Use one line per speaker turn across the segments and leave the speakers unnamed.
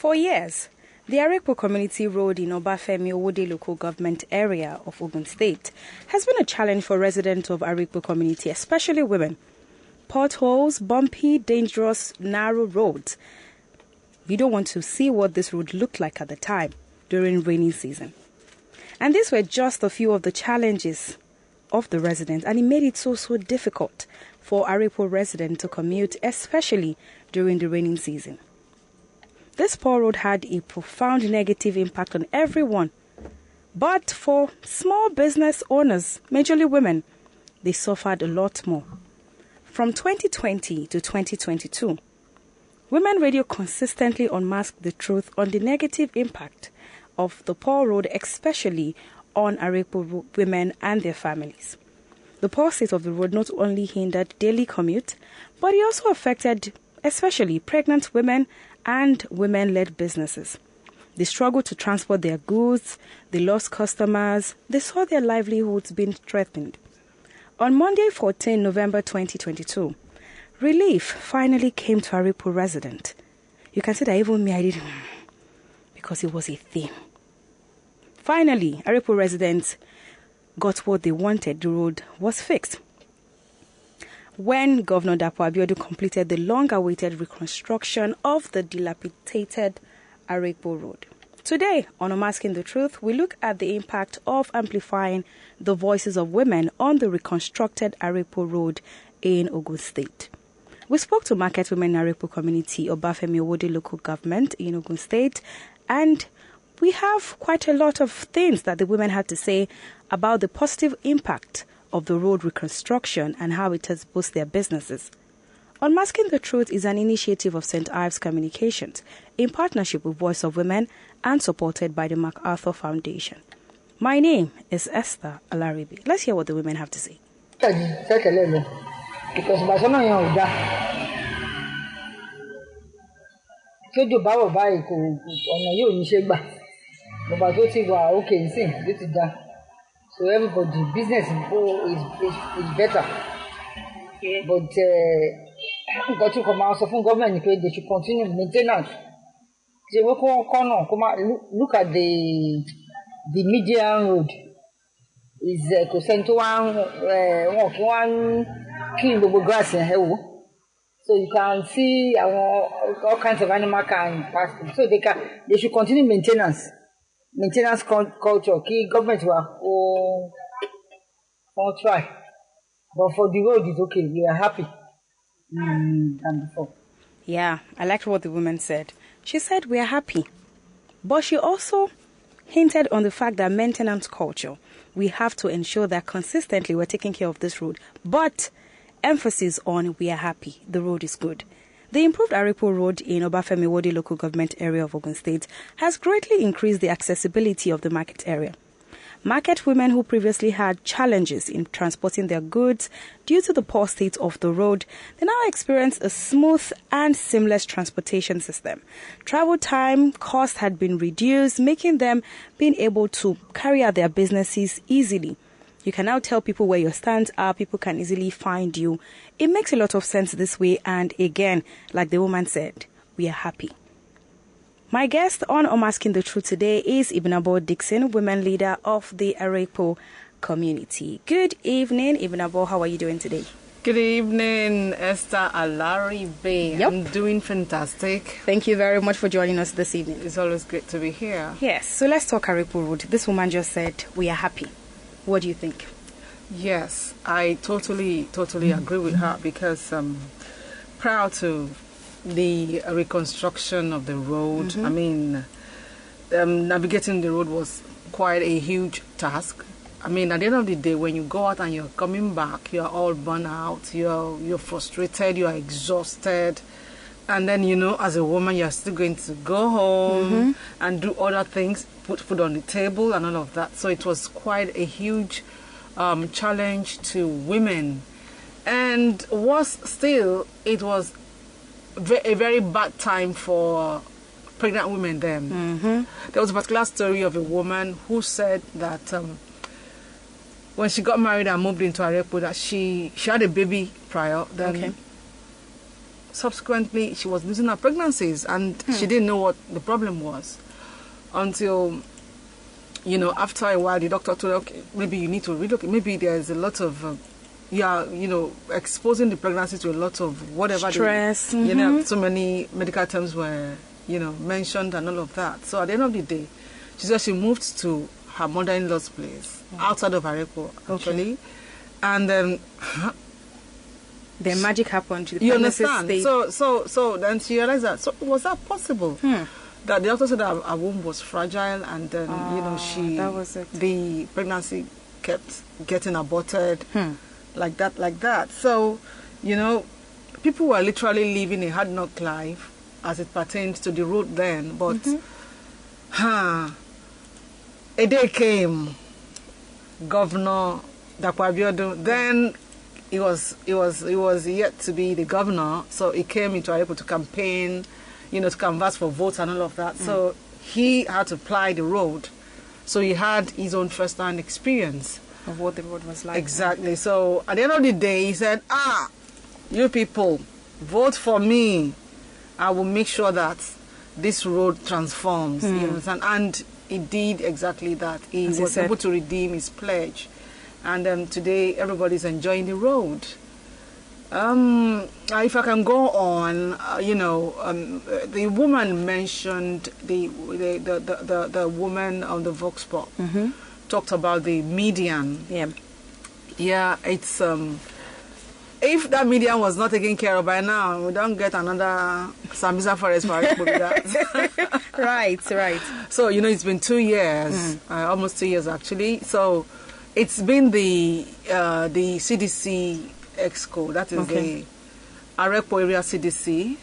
For years, the AREPO community road in Obafemi Owode local government area of Ogun State has been a challenge for residents of AREPO community, especially women. Potholes, bumpy, dangerous, narrow roads. You don't want to see what this road looked like at the time during rainy season. And these were just a few of the challenges of the residents, and it made it so difficult for AREPO residents to commute, especially during the raining season. This poor road had a profound negative impact on everyone. But for small business owners, majorly women, they suffered a lot more. From 2020 to 2022, Women Radio consistently unmasked the truth on the negative impact of the poor road, especially on AREPO women and their families. The poor state of the road not only hindered daily commute, but it also affected especially pregnant women and women-led businesses. They struggled to transport their goods, they lost customers, they saw their livelihoods being threatened. On Monday, 14 November 2022, relief finally came to AREPO resident. You can see that even me, I didn't, because it was a theme. Finally, AREPO residents got what they wanted. The road was fixed. When Governor Dapo Abiodun completed the long-awaited reconstruction of the dilapidated AREPO road. Today, on Unmasking the Truth, we look at the impact of amplifying the voices of women on the reconstructed AREPO road in Ogun State. We spoke to market women in AREPO community, Obafemi Owode local government in Ogun State, and we have quite a lot of things that the women had to say about the positive impact of the road reconstruction and how it has boosted their businesses. Unmasking the Truth is an initiative of St. Ives Communications in partnership with Voice of Women and supported by the MacArthur Foundation. My name is Esther Alaribe. Let's hear what the women have to say.
Because Barcelona young da. Kéjò báwọ̀ báyìí kò ọ̀nà yóò ní ṣe gbà. Bàbá tó ti wà okay nsìn ló ti dá. So everybody business is better. Yeah. But nǹkan tí kò máa sọ fún government ni pé they should continue maintenance. Ṣé wọ́n kọ́ náà kó máa look at the median road is kò sẹ́ni tó wá wọn kí wọ́n clean the grass and hay. So you can see all kinds of animal can pass through. So they should continue maintenance culture. Key government will try. But for the road it's okay. We are happy than before.
Yeah, I liked what the woman said. She said we are happy. But she also hinted on the fact that maintenance culture, we have to ensure that consistently we're taking care of this road. But emphasis on we are happy, the road is good. The improved AREPO road in Obafemi Owode local government area of Ogun State has greatly increased the accessibility of the market area. Market women who previously had challenges in transporting their goods due to the poor state of the road, they now experience a smooth and seamless transportation system. Travel time, cost had been reduced, making them being able to carry out their businesses easily. You can now tell people where your stands are. People can easily find you. It makes a lot of sense this way. And again, like the woman said, we are happy. My guest on Unmasking the Truth today is Ibnabo Dixon, women leader of the AREPO community. Good evening, Ibnabo. How are you doing today?
Good evening, Esther Alaribe.
Yep.
I'm doing fantastic.
Thank you very much for joining us this evening.
It's always great to be here.
Yes, so let's talk AREPO road. This woman just said, we are happy. What do you think?
Yes, I totally agree with her because prior to the reconstruction of the road, I mean, navigating the road was quite a huge task. I mean, at the end of the day, when you go out and you're coming back, you're all burnt out, you're frustrated, you're exhausted. And then, you know, as a woman, you're still going to go home and do other things, put food on the table and all of that. So it was quite a huge challenge to women. And worse still, it was a very bad time for pregnant women then. There was a particular story of a woman who said that when she got married and moved into AREPO, that she had a baby prior. Then subsequently she was losing her pregnancies, and she didn't know what the problem was until, you know, after a while the doctor told her, okay, maybe you need to relocate. Maybe there's a lot of exposing the pregnancy to a lot of whatever
stress.
You know, so many medical terms were, you know, mentioned and all of that. So at the end of the day, she said she moved to her mother-in-law's place outside of AREPO, actually. And then
the magic happened. The
you understand? So then she realized that. So was that possible? That the doctor said that her womb was fragile, and then you know,
that was it.
The pregnancy kept getting aborted, like that. So, you know, people were literally living a hard knock life as it pertains to the road then. But a day came, Governor Dapo Abiodun. Then he was yet to be the governor, so he came into AREPO to campaign, you know, to canvass for votes and all of that. So he had to ply the road. So he had his own first-hand experience
of what the road was like.
Exactly. So at the end of the day, he said, you people, vote for me. I will make sure that this road transforms. You understand? And he did exactly that. He was able to redeem his pledge. And today, everybody's enjoying the road. If I can go on, you know, the woman mentioned, the woman on the Vox Pop talked about the median. Yeah, it's if that median was not taken care of by now, we don't get another Sambisa forest for that.
Right. So, you know,
it's been 2 years, almost 2 years actually. So it's been the CDC Exco, that is the AREPO area CDC.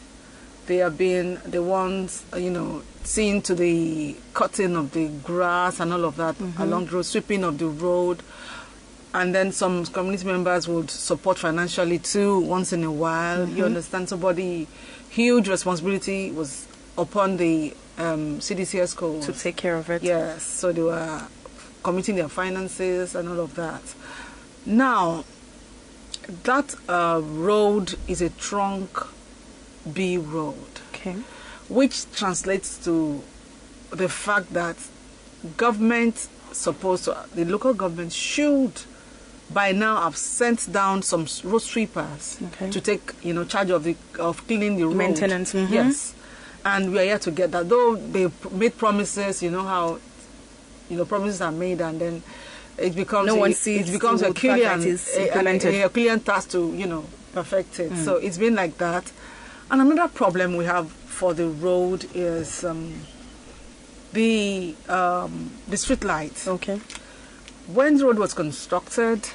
They have been the ones, you know, seeing to the cutting of the grass and all of that along the road, sweeping of the road. And then some community members would support financially too once in a while. You understand? Somebody, huge responsibility was upon the CDC Exco
to take care of it.
Yes, so they were committing their finances and all of that. Now, that road is a trunk B road, which translates to the fact that the local government should by now have sent down some road sweepers to take, you know, charge of cleaning the road.
Maintenance.
Yes, and we are here to get that. Though they made promises, you know how, you know, promises are made and then it becomes a Herculean task to, you know, perfect it. So it's been like that. And another problem we have for the road is the street lights. When the road was constructed,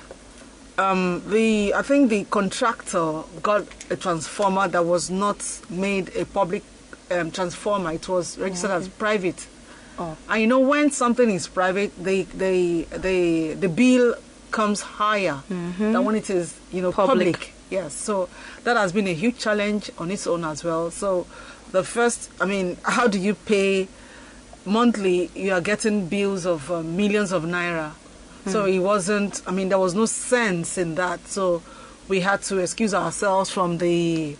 I think the contractor got a transformer that was not made a public transformer. It was registered as private. And you know, when something is private, the bill comes higher than when it is, you know, public. Yes, so that has been a huge challenge on its own as well. So the first, I mean, how do you pay monthly? You are getting bills of millions of naira. So it wasn't, I mean, there was no sense in that. So we had to excuse ourselves from the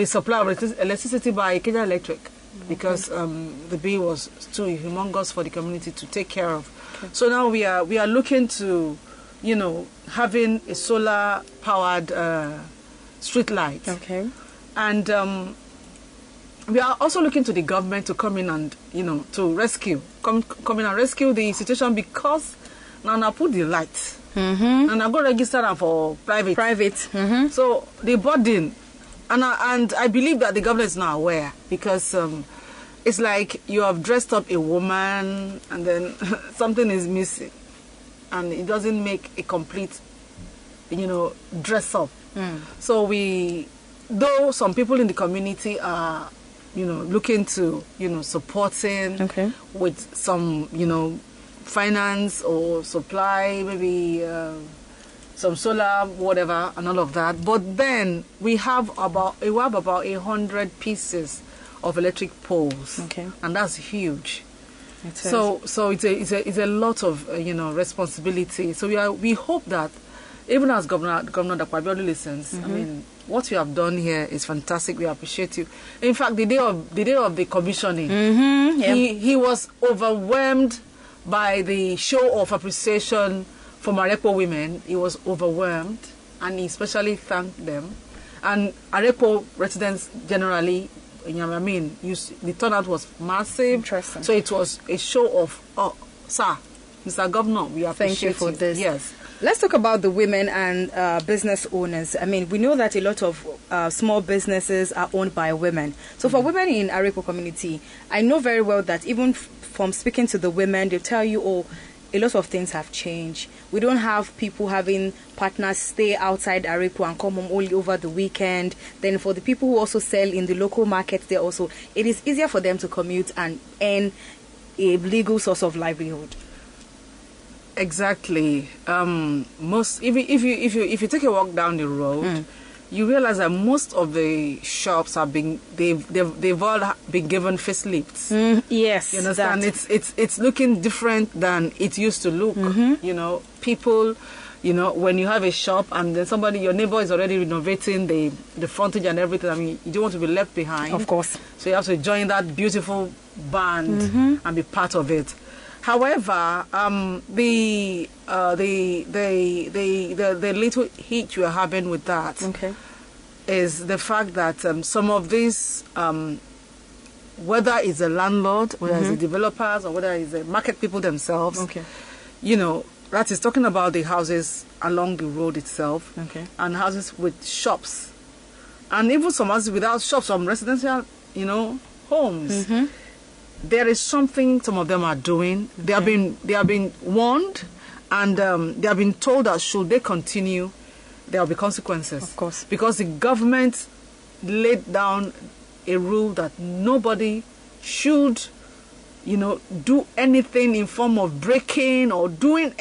supply of electricity by Kenya Electric. Because the bill was too humongous for the community to take care of. So now we are looking to, you know, having a solar powered street light. And we are also looking to the government to come in and, you know, to come in and rescue the situation, because now I put the light and I go register them for private. So the burden. And I believe that the government is now aware, because it's like you have dressed up a woman and then something is missing and it doesn't make a complete, you know, dress up. So though some people in the community are, you know, looking to, you know, supporting with some, you know, finance or supply, maybe some solar, whatever, and all of that. But then we have about 100 pieces of electric poles, and that's huge. So it's a lot of you know, responsibility. So we hope that even as Governor Dakwabiolu listens, I mean, what you have done here is fantastic. We appreciate you. In fact, the day of the commissioning, he was overwhelmed by the show of appreciation from AREPO women. He was overwhelmed, and he especially thanked them. And AREPO residents generally, I mean, the turnout was massive.
Interesting.
So it was a show of, sir, Mr. Governor, we appreciate
Thank you for this.
Yes.
Let's talk about the women and business owners. I mean, we know that a lot of small businesses are owned by women. So for women in AREPO community, I know very well that even from speaking to the women, they tell you, oh, a lot of things have changed. We don't have people having partners stay outside AREPO and come home only over the weekend. Then for the people who also sell in the local markets, there also, it is easier for them to commute and earn a legal source of livelihood.
Exactly. If you take a walk down the road, you realize that most of the shops have been they've all been given facelifts.
Yes,
you understand. It's looking different than it used to look. You know, people. You know, when you have a shop and then your neighbor is already renovating the frontage and everything. I mean, you don't want to be left behind.
Of course.
So you have to join that beautiful band and be part of it. However, the little hitch we are having with that is the fact that some of these, whether it's a landlord, whether it's the developers, or whether it's the market people themselves, you know, that is talking about the houses along the road itself, and houses with shops, and even some houses without shops, some residential, you know, homes. There is something some of them are doing. They have been warned, and they have been told that should they continue, there will be consequences.
Of course,
because the government laid down a rule that nobody should, you know, do anything in form of breaking or don't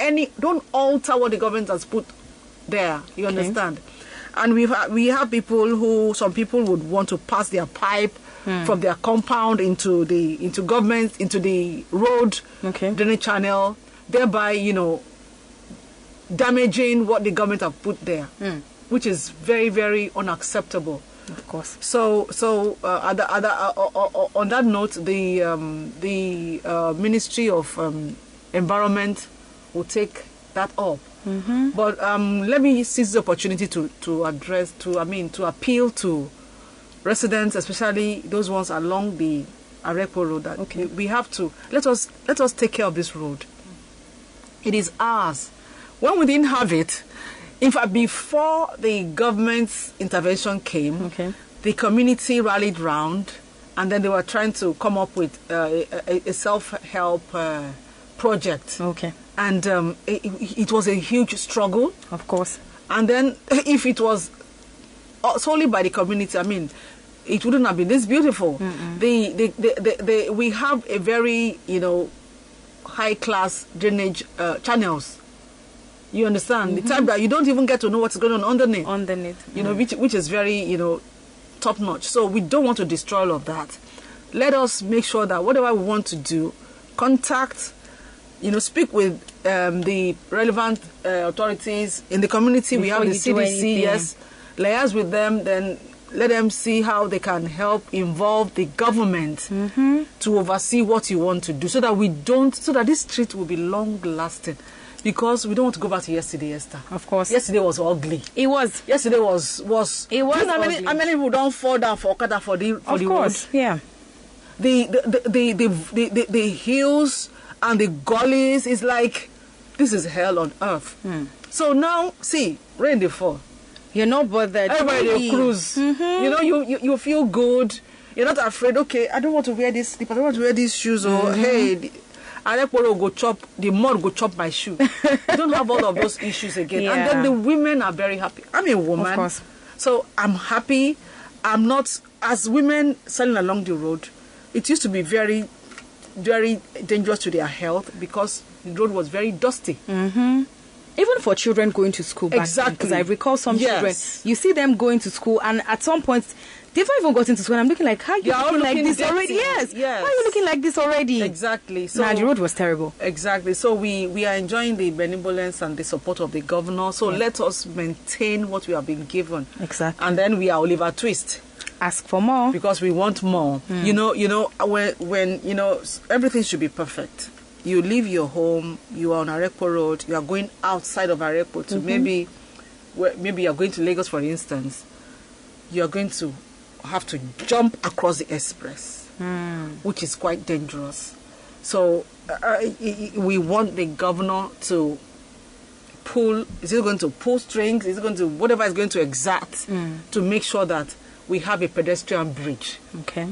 alter what the government has put there. You understand? And we have people some people would want to pass their pipe from their compound into the road drainage channel, thereby, you know, damaging what the government have put there, which is very, very unacceptable.
Of course.
So on that note, the Ministry of Environment will take that up. But let me seize the opportunity to appeal to residents, especially those ones along the AREPO road, that we have to let us take care of this road. It is ours. When we didn't have it, in fact, before the government's intervention came, the community rallied round, and then they were trying to come up with a self-help project. And it was a huge struggle. Of course. And then if it was solely by the community, I mean, it wouldn't have been this beautiful. We have a very, you know, high-class drainage channels. You understand? The type that you don't even get to know what's going on underneath. You know, which is very, you know, top-notch. So we don't want to destroy all of that. Let us make sure that whatever we want to do, contact, you know, speak with the relevant authorities in the community. Before we have the CDC, liaise with them, then let them see how they can help involve the government to oversee what you want to do, so that this street will be long-lasting. Because we don't want to go back to yesterday, Esther. Of course. Yesterday was ugly. It was. Yesterday was. It was. You know how many people don't fall down for Okada for the road? Of course. Yeah. The hills and the gullies is like, this is hell on earth. So now, see, rain they fall. You're not bothered. Everybody they cruise. You know, you feel good. You're not afraid. Okay, I don't want to wear this slip. I don't want to wear these shoes. Or hey, AREPO go chop, the mud go chop my shoe. You don't have all of those issues again. Yeah. And then the women are very happy. I'm a woman. Of course. So I'm happy. I'm not, as women selling along the road, it used to be very, very dangerous to their health because the road was very dusty. Even for children going to school back then, because I recall some children, you see them going to school and at some point
They've not even gotten to school. I'm looking like, how are you looking like this already?
Yes.
How are you looking like this already?
Exactly. So
the road was terrible.
Exactly. So we are enjoying the benevolence and the support of the governor. So let us maintain what we have been given.
Exactly.
And then we are Oliver Twist.
Ask for more.
Because we want more. You know, when everything should be perfect. You leave your home, you are on AREPO road, you are going outside of AREPO to maybe you are going to Lagos, for instance. You are going to have to jump across the express, which is quite dangerous. So we want the governor to pull. Is he going to pull strings? Is he going to whatever is going to exert to make sure that we have a pedestrian bridge?
Okay.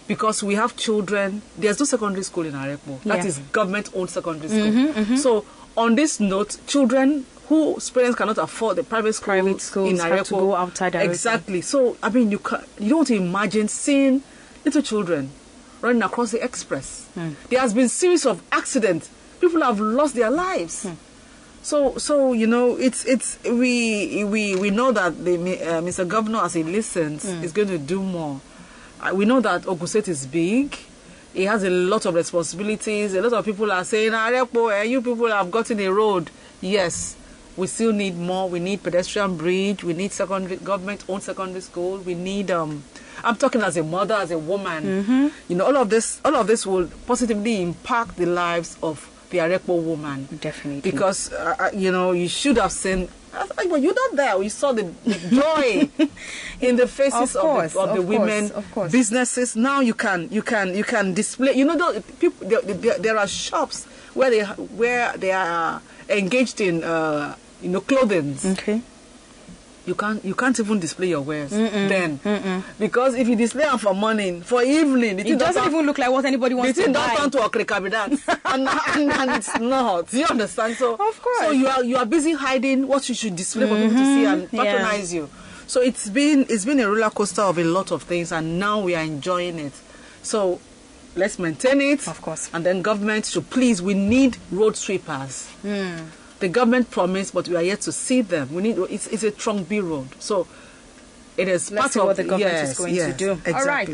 Because we have children. There's no secondary school in AREPO. That is government-owned secondary school. So on this note, children whose parents cannot afford the private schools in AREPO
have to go outside AREPO.
Exactly. So I mean, you don't want to imagine seeing little children running across the express. There has been series of accidents. People have lost their lives. So it's we know that the Mr. Governor, as he listens, is going to do more. We know that Ogun State is big. He has a lot of responsibilities. A lot of people are saying, AREPO, you people have gotten a road. Yes. We still need more. We need pedestrian bridge. We need government-owned secondary school. We need. I'm talking as a mother, as a woman. All of this will positively impact the lives of the AREPO woman.
Definitely.
Because you should have seen. Well, you're not there. We saw the joy in the faces of the women.
Of course.
Businesses. Now you can display. People. There are shops where they are engaged in clothing.
Okay.
You can't even display your wares then. Because if you display them for morning, for evening,
it doesn't even look like what anybody wants to buy.
The thing don't turn to a krikabidat. and it's not. Do you understand? So
of course.
So you are busy hiding what you should display for people to see and patronize you. So it's been a roller coaster of a lot of things, and now we are enjoying it. So let's maintain it.
Of course.
And then government should please. We need road sweepers. The government promised, but we are yet to see them. We need. It's a trunk B road, so it is
Let's
part
see
of
what the government is going to do.
Exactly.
All right.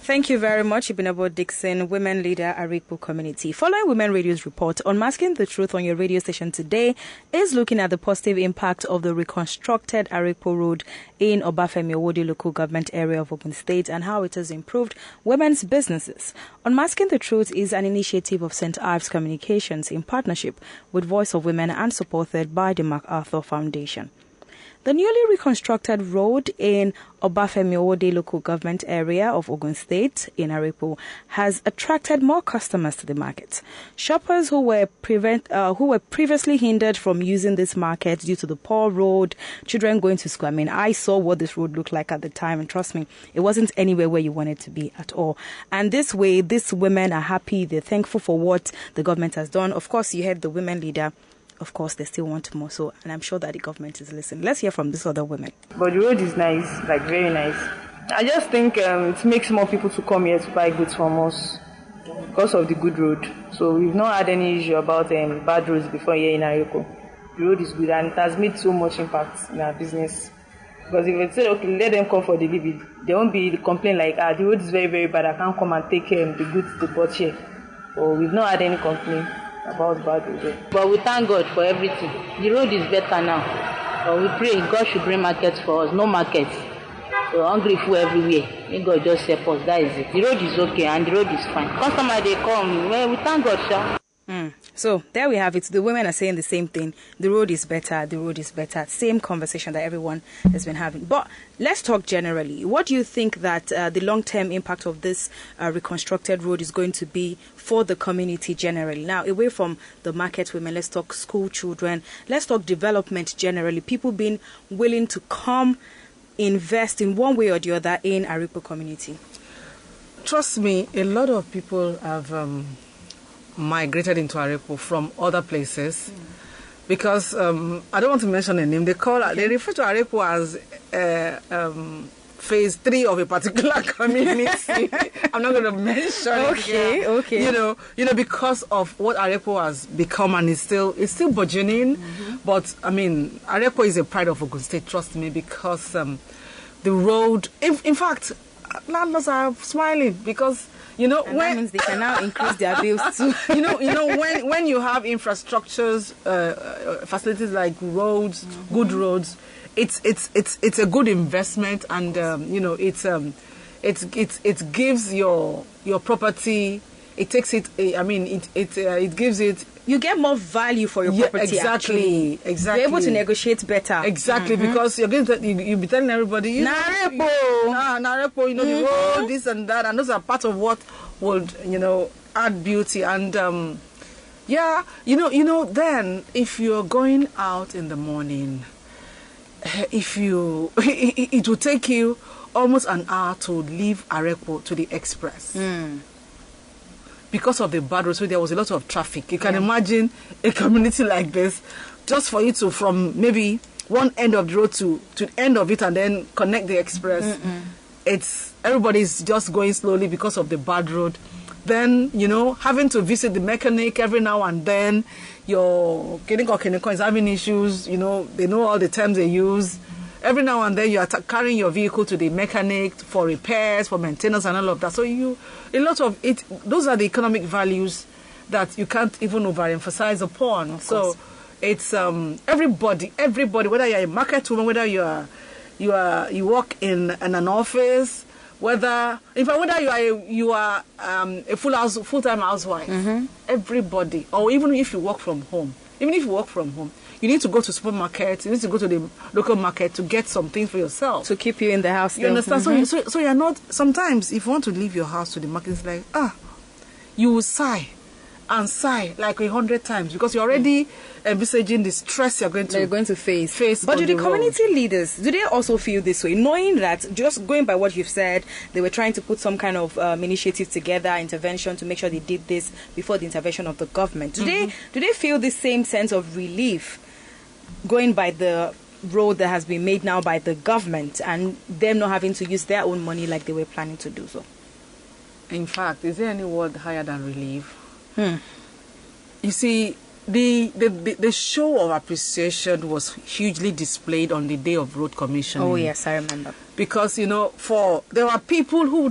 Thank you very much, Ibinabo Dixon, women leader, AREPO community. Following Women Radio's report, Unmasking the Truth on your radio station today is looking at the positive impact of the reconstructed AREPO road in Obafemi Owode local government area of Ogun State and how it has improved women's businesses. Unmasking the Truth is an initiative of St. Ives Communications in partnership with Voice of Women and supported by the MacArthur Foundation. The newly reconstructed road in Obafemi Owode local government area of Ogun State in AREPO has attracted more customers to the market. Shoppers who were previously hindered from using this market due to the poor road, children going to school. I mean, I saw what this road looked like at the time, and trust me, it wasn't anywhere where you wanted to be at all. And this way, these women are happy. They're thankful for what the government has done. Of course, you heard the women leader. Of course, they still want more. So, and I'm sure that the government is listening. Let's hear from these other women.
But the road is nice, like very nice. I just think it makes more people to come here to buy goods from us because of the good road. So we've not had any issue about bad roads before here in AREPO. The road is good and it has made so much impact in our business. Because if you say, okay, let them come for delivery, they won't be complaining like, the road is very, very bad. I can't come and take the goods they bought here. So we've not had any complaint about bad road.
But we thank God for everything. The road is better now. But we pray God should bring markets for us. No markets. So hungry food everywhere. May God just help us. That is it. The road is okay and the road is fine. Customer they come. Well, we thank God, sir.
So there we have it. The women are saying the same thing. The road is better. The road is better. Same conversation that everyone has been having. But let's talk generally. What do you think that the long-term impact of this reconstructed road is going to be for the community generally? Now, away from the market women, let's talk school children. Let's talk development generally. People being willing to come invest in one way or the other in AREPO community.
Trust me, a lot of people have migrated into AREPO from other places because I don't want to mention a name. They refer to AREPO as phase 3 of a particular community. I'm not going to mention it.
Okay.
You know, because of what AREPO has become, and it's still burgeoning. But I mean, AREPO is a pride of Ogun State. Trust me, because the road. In fact, landlords are smiling because, you know,
and that means they can now increase their bills too.
you know, when you have infrastructures, facilities like roads, good roads, it's a good investment, and you know, it gives your property. It takes it. I mean, it gives it.
You get more value for your property.
Exactly.
You're able to negotiate better.
Exactly, because you're going to you'll be telling everybody, AREPO, you know, the road, this and that, and those are part of what would, you know, add beauty. And yeah, you know, then if you're going out in the morning, it will take you almost an hour to leave AREPO to the express. Because of the bad roads, so there was a lot of traffic. You can imagine a community like this, just for you to, from maybe one end of the road to the end of it and then connect the express. It's everybody's just going slowly because of the bad road. Then, you know, having to visit the mechanic every now and then, your Keniko is having issues, you know, they know all the terms they use. Every now and then you are carrying your vehicle to the mechanic for repairs, for maintenance and all of that. So a lot of it, those are the economic values that you can't even overemphasize upon. So it's everybody, whether you're a market woman, whether you work in an office, whether you are a full-time housewife, everybody, or even if you work from home, you need to go to supermarket, you need to go to the local market to get some things for yourself.
To keep you in the house.
You understand? So you're not, sometimes if you want to leave your house to the market, it's like, you will sigh like 100 times because you're already envisaging the stress you're going to face.
But do the community leaders, do they also feel this way, knowing that, just going by what you've said, they were trying to put some kind of initiative together, intervention to make sure they did this before the intervention of the government? Do they feel the same sense of relief going by the road that has been made now by the government and them not having to use their own money like they were planning to do so?
In fact, is there any word higher than relief? You see, the show of appreciation was hugely displayed on the day of road commissioning.
Oh yes, I remember. Because,
you know, there were people who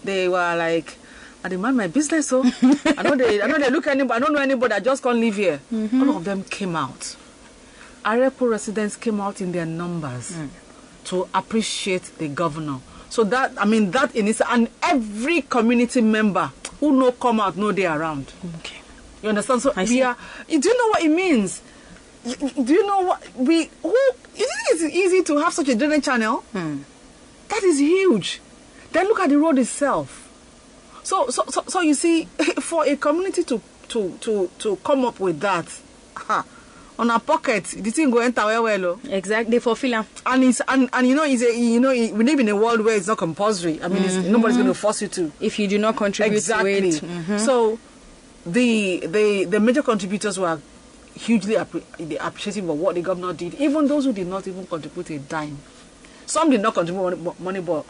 they were like, I demand my business, so I know they look at anybody, I don't know anybody, I just can't live here. All of them came out. AREPO residents came out in their numbers to appreciate the governor. So that in itself, and every community member who come out, they are around.
Okay.
You understand? So do you know what it means? Do you know what you think it's easy to have such a drainage channel? That is huge. Then look at the road itself. So you see, for a community to come up with that, on our pocket, the thing go enter well.
Exactly, for filler.
And we live in a world where it's not compulsory. I mean, nobody's going to force you to.
If you do not contribute to it.
So the major contributors were hugely appreciative of what the governor did. Even those who did not even contribute a dime. Some did not contribute money, but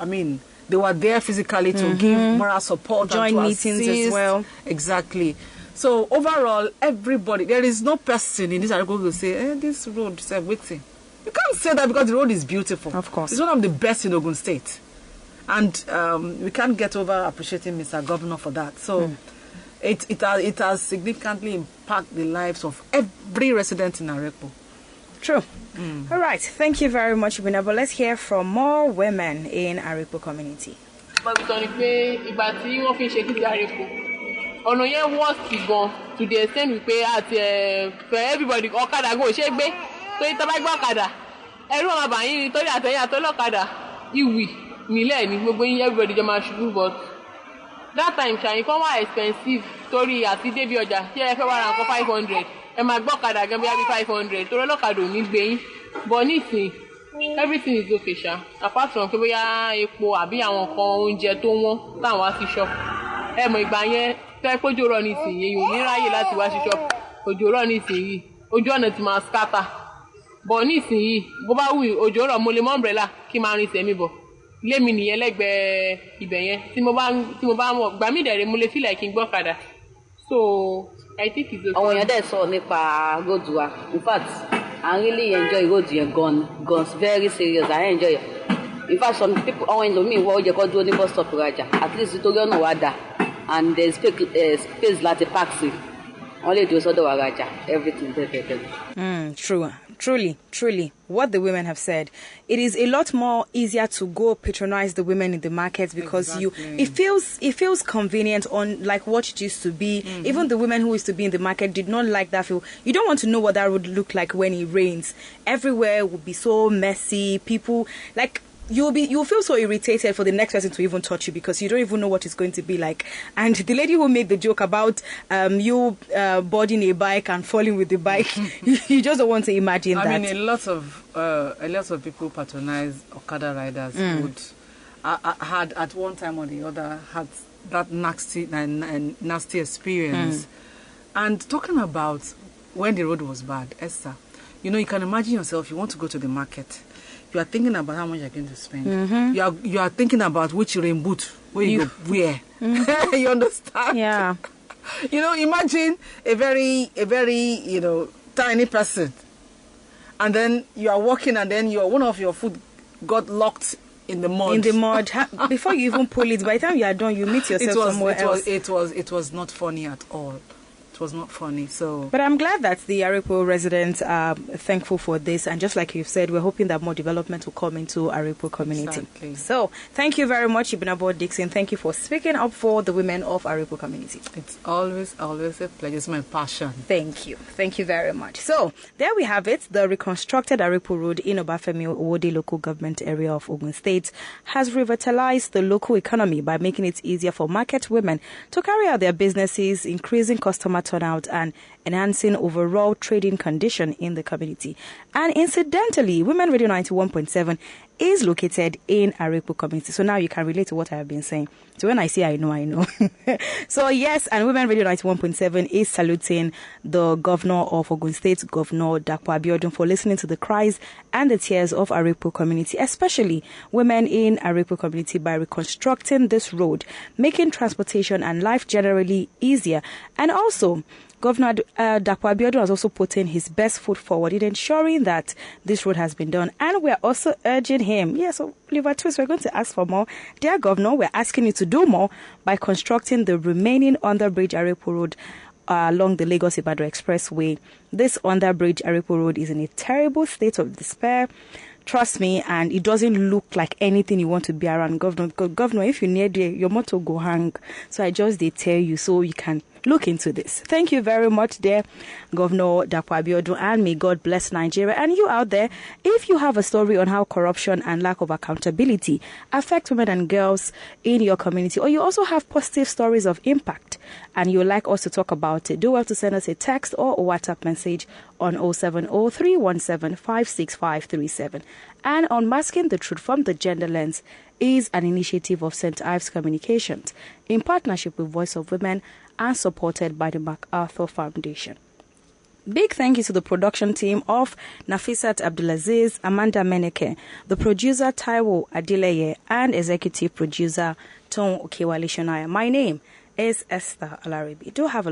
they were there physically to give moral support,
join
and to
meetings
assist.
as well.
Exactly. So overall, everybody, there is no person in this area who will say, this road is waiting. You can't say that because the road is beautiful.
Of course.
It's one of the best in Ogun State. And we can't get over appreciating Mr. Governor for that. So it has significantly impacted the lives of every resident in AREPO.
True. All right. Thank you very much, Ibina. But let's hear from more women in AREPO community.
ọ̀nà yẹn worst gan to the extent wípé àti for everybody ọ̀kadà go ṣe gbé tó yí tábà gbé ọ̀kadà ẹ̀rù ọmọ àbàyìn ni torí àtẹ̀yìn àtọ́lọ́kadà ìwì nílẹ̀ ní gbogbo yín everybody jọ máa ṣubú but that time ṣàyìn kan wà expensive torí àti débi ọjà tí ẹ fẹ́ wá ra nǹkan 500 ẹ máa gbọ́ ọ̀kadà gan bí i 500 torí ọlọ́kadà ò ní gbé yín but nísìnyí everything is okay ṣá apart from pé bóyá epo àbí àwọn nǹkan oúnjẹ tó wọ́n táwọn wá sí shop ẹ mọ̀ ìgbà yẹn tẹ́ pójú rọ̀ nísìnyí èyí ò ní ráyè láti wá sí shop òjò rọ̀ nísìnyí ojú ọ̀nà ti máa scatter bọ̀ nísìnyí bó bá wù òjò rọ̀ mo lè mọ umbrella kí máa rin tẹ̀mí bọ̀ ilé mi nìyẹn lẹ́gbẹ̀ẹ́ ibẹ̀ yẹn tí mo bá mọ̀ gbà mí dẹ̀rẹ̀ mo lè feel like kí n gbọ́ ọ̀kadà so I think it's okay.
àwọn èèyàn dẹ̀ sọ nípa road wa in fact I really enjoy road yẹn gan very serious I enjoy it In fact, some people on me what you call doing bus stop raja. At least to go no wada, and there's space like a taxi. Only do so the raja. Everything there.
True. Truly, what the women have said, it is a lot more easier to go patronize the women in the markets because it feels convenient on like what it used to be. Even the women who used to be in the market did not like that feel. You don't want to know what that would look like when it rains. Everywhere would be so messy. People like. You'll feel so irritated for the next person to even touch you because you don't even know what it's going to be like. And the lady who made the joke about you boarding a bike and falling with the bike, you just don't want to imagine that.
I mean, a lot of people patronize Okada riders would had at one time or the other had that nasty experience. And talking about when the road was bad, Esther, you can imagine yourself. You want to go to the market. You are thinking about how much you're going to spend. You are thinking about which rain boot where you go wear. You understand?
Yeah.
Imagine a very tiny person, and then you are walking, and then one of your foot got locked in the mud.
Before you even pull it, by the time you are done, you meet yourself somewhere else.
It was not funny at all. It was not funny. But
I'm glad that the AREPO residents are thankful for this, and just like you've said, we're hoping that more development will come into AREPO community.
Exactly.
So thank you very much, Ibnabo Dixon. Thank you for speaking up for the women of AREPO community.
It's always a pleasure. It's my passion.
Thank you very much. So there we have it. The reconstructed AREPO road in Obafemi Owode local government area of Ogun State has revitalized the local economy by making it easier for market women to carry out their businesses, increasing customer turnout and enhancing overall trading condition in the community. And incidentally, Women Radio 91.7 is located in AREPO community. So now you can relate to what I have been saying. So when I say I know. So yes, and Women Radio 91.7 is saluting the governor of Ogun State, Governor Dapo Abiodun, for listening to the cries and the tears of AREPO community, especially women in AREPO community, by reconstructing this road, making transportation and life generally easier. And also, Governor Dapo Abiodun has also put in his best foot forward in ensuring that this road has been done. And we're also urging him, so Oliver Twist, we're going to ask for more. Dear Governor, we're asking you to do more by constructing the remaining underbridge AREPO road along the Lagos-Ibadan Expressway. This underbridge AREPO road is in a terrible state of despair. Trust me, and it doesn't look like anything you want to be around, Governor. Because Governor, if you near there, your motto go hang. So I just tell you so you can look into this. Thank you very much, dear Governor Dapo Abiodun, and may God bless Nigeria. And you out there, if you have a story on how corruption and lack of accountability affect women and girls in your community, or you also have positive stories of impact and you would like us to talk about it, do well to send us a text or a WhatsApp message on 070-317-56537. And Unmasking the Truth from the Gender Lens is an initiative of St. Ives Communications in partnership with Voice of Women and supported by the MacArthur Foundation. Big thank you to the production team of Nafisat Abdulaziz, Amanda Meneke, the producer Taiwo Adileye, and executive producer Tom Okewale Shonaya. My name is Esther Alaribi. Do have a